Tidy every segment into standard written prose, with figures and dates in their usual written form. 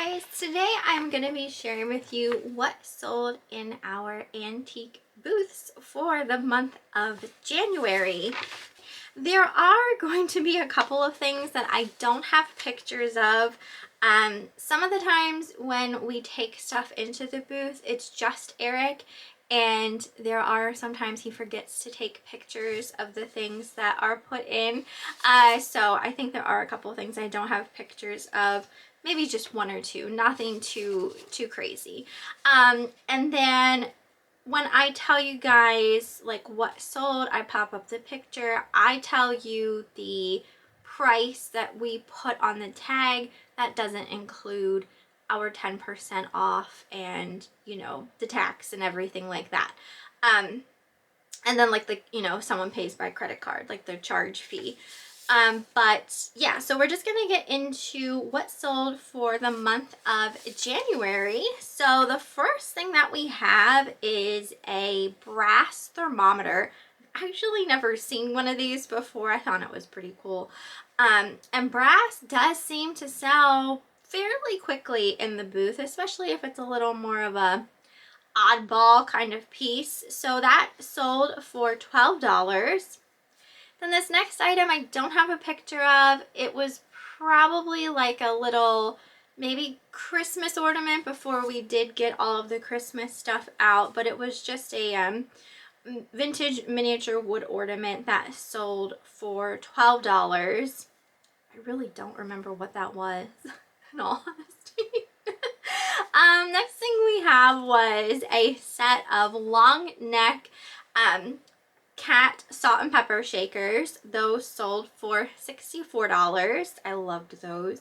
guys, today I'm going to be sharing with you what sold in our antique booths for the month of January. There are going to be a couple of things that I don't have pictures of. Some of the times when we take stuff into the booth, it's just Eric, and there are sometimes he forgets to take pictures of the things that are put in. So I think there are a couple of things I don't have pictures of. Maybe just one or two, nothing too crazy. And then when I tell you guys like what sold, I pop up the picture. I tell you the price that we put on the tag. That doesn't include our 10% off and, you know, the tax and everything like that. And then like someone pays by credit card, like their charge fee. But yeah, so we're just gonna get into what sold for the month of January. So the first thing that we have is a brass thermometer. I've actually never seen one of these before. I thought it was pretty cool. And brass does seem to sell fairly quickly in the booth, especially if it's a little more of a oddball kind of piece. So that sold for $12. Then this next item I don't have a picture of. It was probably like a little maybe Christmas ornament before we did get all of the Christmas stuff out, but it was just a vintage miniature wood ornament that sold for $12. I really don't remember what that was, in all honesty. Next thing we have was a set of long neck cat salt and pepper shakers. Those sold for $64. I loved those.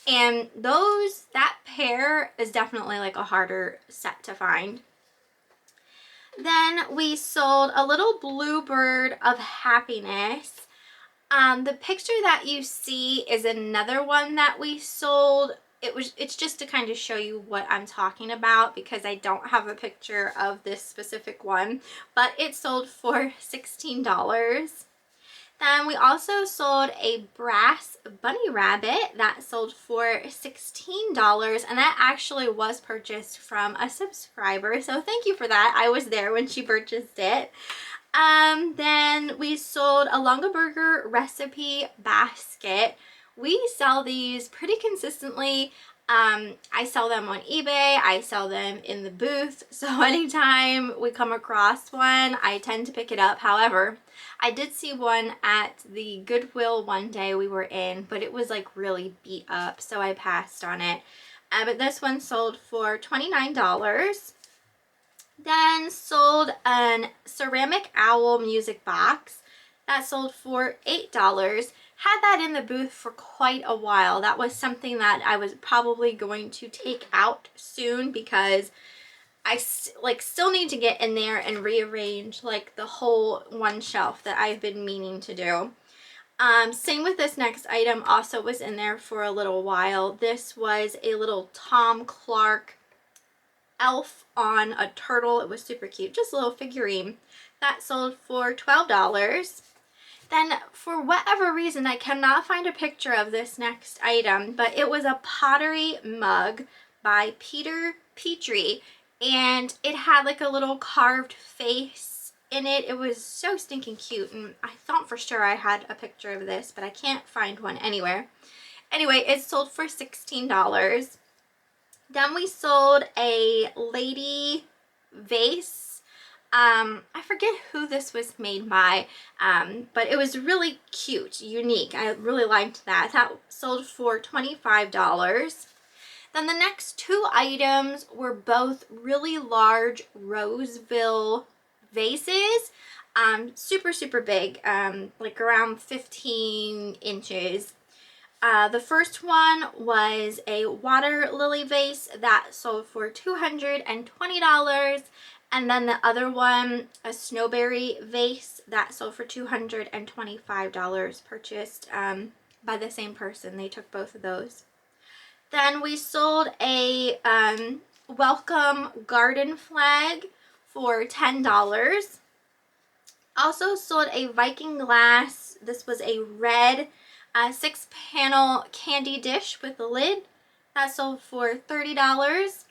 And that pair is definitely like a harder set to find. Then we sold a little bluebird of happiness. The picture that you see is another one that we sold. It's just to kind of show you what I'm talking about because I don't have a picture of this specific one, but it sold for $16. Then we also sold a brass bunny rabbit that sold for $16, and that actually was purchased from a subscriber, so thank you for that. I was there when she purchased it. Then we sold a Longaberger recipe basket. We sell these pretty consistently. I sell them on eBay, I sell them in the booth, so anytime we come across one, I tend to pick it up. However, I did see one at the Goodwill one day we were in, but it was like really beat up, so I passed on it. But this one sold for $29. Then sold a ceramic owl music box that sold for $8. Had that in the booth for quite a while. That was something that I was probably going to take out soon because I still need to get in there and rearrange like the whole one shelf that I've been meaning to do. Same with this next item, also was in there for a little while. This was a little Tom Clark elf on a turtle. It was super cute, just a little figurine. That sold for $12. Then for whatever reason, I cannot find a picture of this next item, but it was a pottery mug by Peter Petrie, and it had like a little carved face in it. It was so stinking cute, and I thought for sure I had a picture of this, but I can't find one anywhere. Anyway, it sold for $16. Then we sold a lady vase. I forget who this was made by, but it was really cute, unique. I really liked that. That sold for $25. Then the next two items were both really large Roseville vases, super big, like around 15 inches. The first one was a water lily vase that sold for $220, and then the other one, a snowberry vase that sold for $225, purchased by the same person. They took both of those. Then we sold a welcome garden flag for $10. Also sold a Viking glass. This was a red 6-panel candy dish with a lid That sold for $30.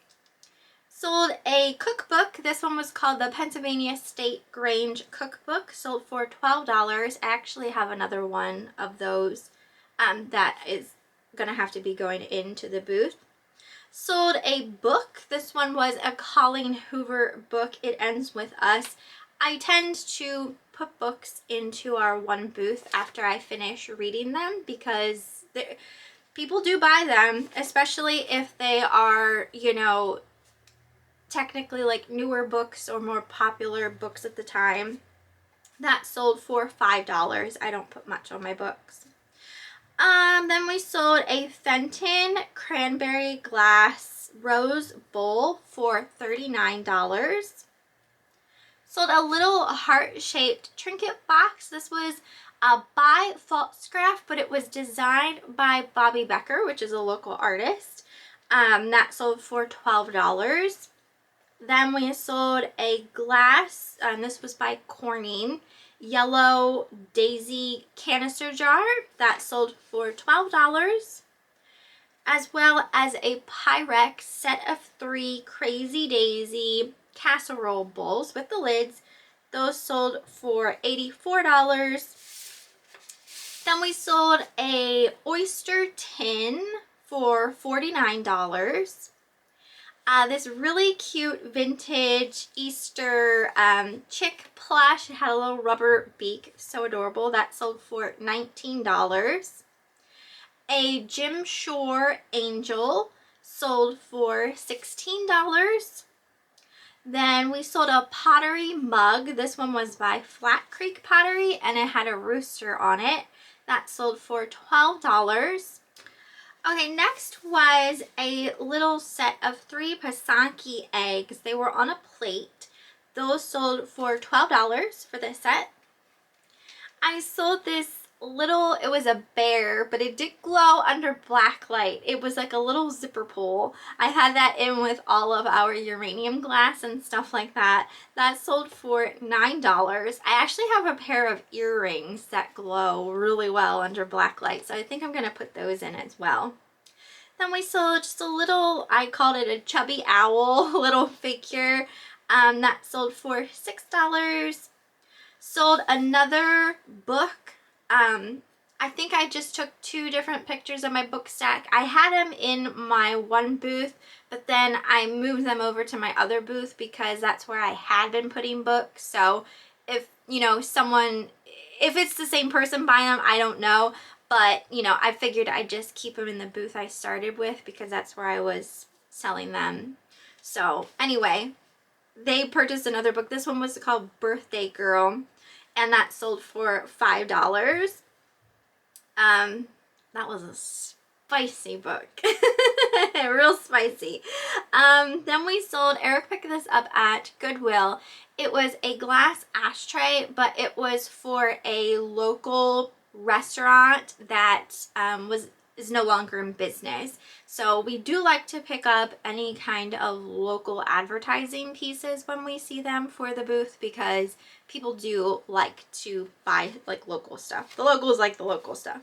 Sold a cookbook. This one was called the Pennsylvania State Grange Cookbook. Sold for $12. I actually have another one of those that is going to have to be going into the booth. Sold a book. This one was a Colleen Hoover book, It Ends With Us. I tend to put books into our one booth after I finish reading them because people do buy them, especially if they are, you know, technically like newer books or more popular books at the time. That sold for $5. I don't put much on my books. Then we sold a Fenton cranberry glass rose bowl for $39. Sold a little heart-shaped trinket box. This was by Falstaff, but it was designed by Bobby Becker, which is a local artist. That sold for $12. Then we sold a glass, this was by Corning, yellow daisy canister jar. That sold for $12. As well as a Pyrex set of 3 Crazy Daisy casserole bowls with the lids. Those sold for $84. Then we sold a oyster tin for $49. This really cute vintage Easter chick plush. It had a little rubber beak, so adorable. That sold for $19. A Jim Shore angel sold for $16. Then we sold a pottery mug. This one was by Flat Creek Pottery and it had a rooster on it. That sold for $12. Okay, next was a little set of 3 Pisaki eggs. They were on a plate. Those sold for $12 for this set. I sold this little, it was a bear, but it did glow under black light. It was like a little zipper pull. I had that in with all of our uranium glass and stuff like that. That sold for $9. I actually have a pair of earrings that glow really well under black light, so I think I'm going to put those in as well. Then we sold just a little, I called it a chubby owl, little figure. That sold for $6. Sold another book. I think I just took 2 different pictures of my book stack. I had them in my one booth, but then I moved them over to my other booth because that's where I had been putting books. So if, you know, if it's the same person buying them, I don't know. But, you know, I figured I'd just keep them in the booth I started with because that's where I was selling them. So anyway, they purchased another book. This one was called Birthday Girl, and that sold for $5. That was a spicy book. Real spicy. Then we sold, Eric picked this up at Goodwill. It was a glass ashtray, but it was for a local restaurant that is no longer in business. So we do like to pick up any kind of local advertising pieces when we see them for the booth because people do like to buy like local stuff. The locals like the local stuff.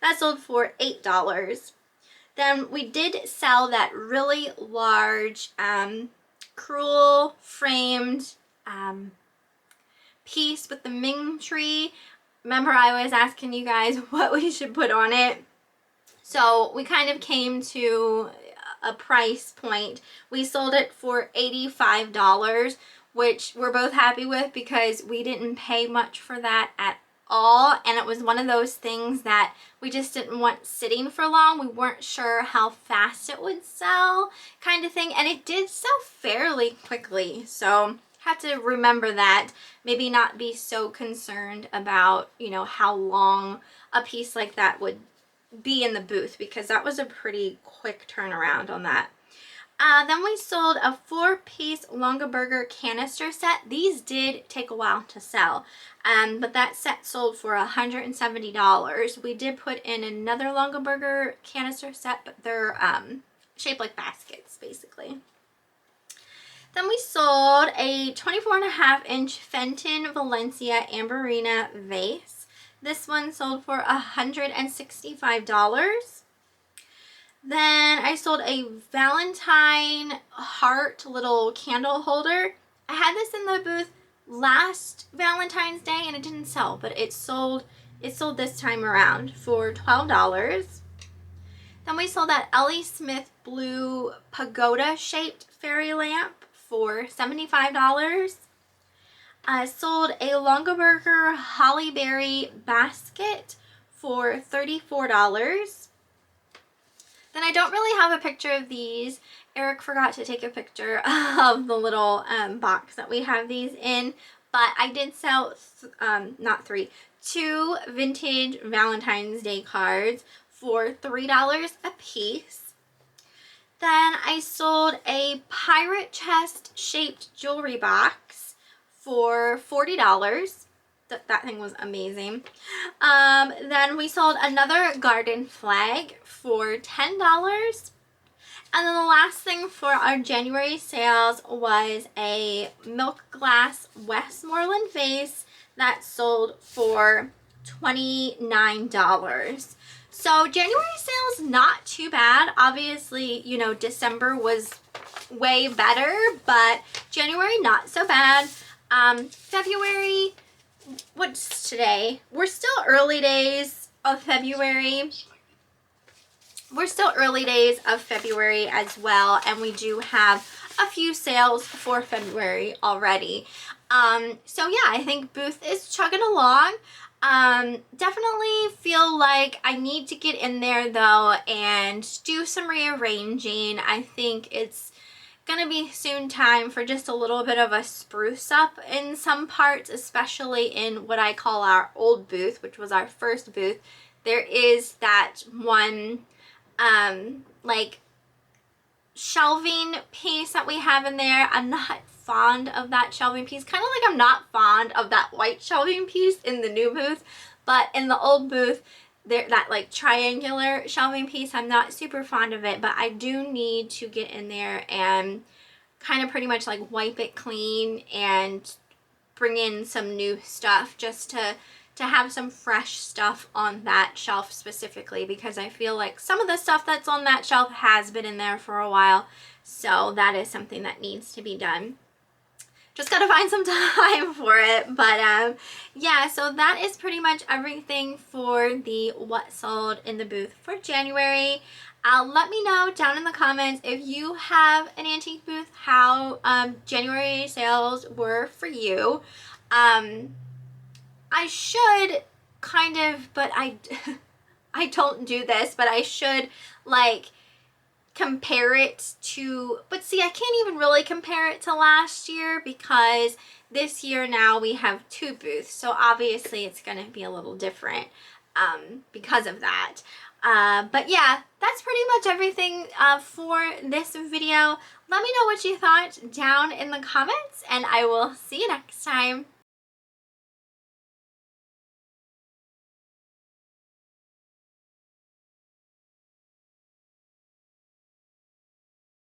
That sold for $8. Then we did sell that really large crewel framed piece with the Ming tree. Remember, I was asking you guys what we should put on it. So we kind of came to a price point. We sold it for $85, which we're both happy with because we didn't pay much for that at all. And it was one of those things that we just didn't want sitting for long. We weren't sure how fast it would sell, kind of thing. And it did sell fairly quickly. So have to remember that. Maybe not be so concerned about, you know, how long a piece like that would be in the booth because that was a pretty quick turnaround on that. Then we sold a 4-piece Longaberger canister set. These did take a while to sell, but that set sold for $170. We did put in another Longaberger canister set, but they're shaped like baskets, basically. Then we sold a 24.5-inch Fenton Valencia Amberina vase. This one sold for $165. Then I sold a Valentine heart little candle holder. I had this in the booth last Valentine's Day and it didn't sell, but it sold this time around for $12. Then we sold that Ellie Smith blue pagoda shaped fairy lamp for $75. I sold a Longaberger Holly Berry basket for $34. Then I don't really have a picture of these. Eric forgot to take a picture of the little box that we have these in, but I did sell two vintage Valentine's Day cards for $3 a piece. Then I sold a pirate chest shaped jewelry box for $40. That thing was amazing. Then we sold another garden flag for $10. And then the last thing for our January sales was a milk glass Westmoreland vase that sold for $29. So January sales, not too bad. Obviously, you know, December was way better, but January not so bad. February, what's today? We're still early days of February. We're still early days of February as well, and we do have a few sales for February already. So yeah, I think booth is chugging along. Definitely feel like I need to get in there though and do some rearranging. I think it's gonna be soon time for just a little bit of a spruce up in some parts, especially in what I call our old booth, which was our first booth. There is that one like shelving piece that we have in there. I'm not fond of that shelving piece, kind of like I'm not fond of that white shelving piece in the new booth, but in the old booth there, that like triangular shelving piece, I'm not super fond of it, but I do need to get in there and kind of pretty much like wipe it clean and bring in some new stuff just to have some fresh stuff on that shelf specifically, because I feel like some of the stuff that's on that shelf has been in there for a while. So that is something that needs to be done. Just gotta find some time for it. But yeah, so that is pretty much everything for the what sold in the booth for January. Let me know down in the comments if you have an antique booth, how January sales were for you. I should kind of, but I don't do this, but I should like compare it to, but see, I can't even really compare it to last year because this year now we have two booths, so obviously it's going to be a little different because of that. But yeah, that's pretty much everything for this video. Let me know what you thought down in the comments, and I will see you next time.